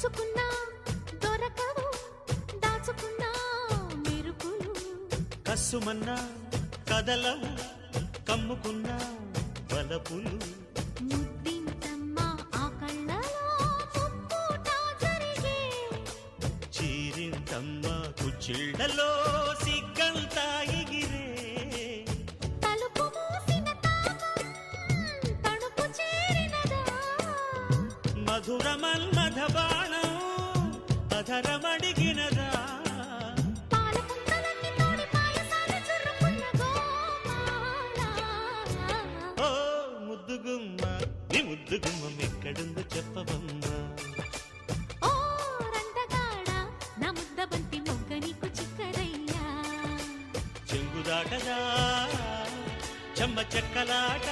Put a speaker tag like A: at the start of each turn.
A: దోచుకున్నా దొరకవు దాచుకున్నా మెరుపులు
B: కస్సుమన్నా కదలవు కమ్ముకున్నా బలపులు
A: ముద్దింతమ్మా ఆ కళ్ళలో ముప్పుటా జరిగే
B: చీరింతమ్మా కుచ్చిళ్ళలో సిగ్గంతా ఎగిరే
A: తలుపు మూసిన తాపం తణుపు చేరినదా
B: మధురమన్మథ బాణం అధరమడిగినదా
A: పాలకుంటలన్నీ తోడి పాయసాలు చుర్రుకున్న గోపాల
B: ఓ ముద్దుగుమ్మ నీ ముద్దుగుమ్మం ఎక్కడుందో చెప్పవమ్మా
A: ఓ రందగాడ నా ముద్దబంతి మొగ్గ నీకు చిక్కరయ్యా
B: చెంగుదాటదా చెమ్మ చెక్కలాట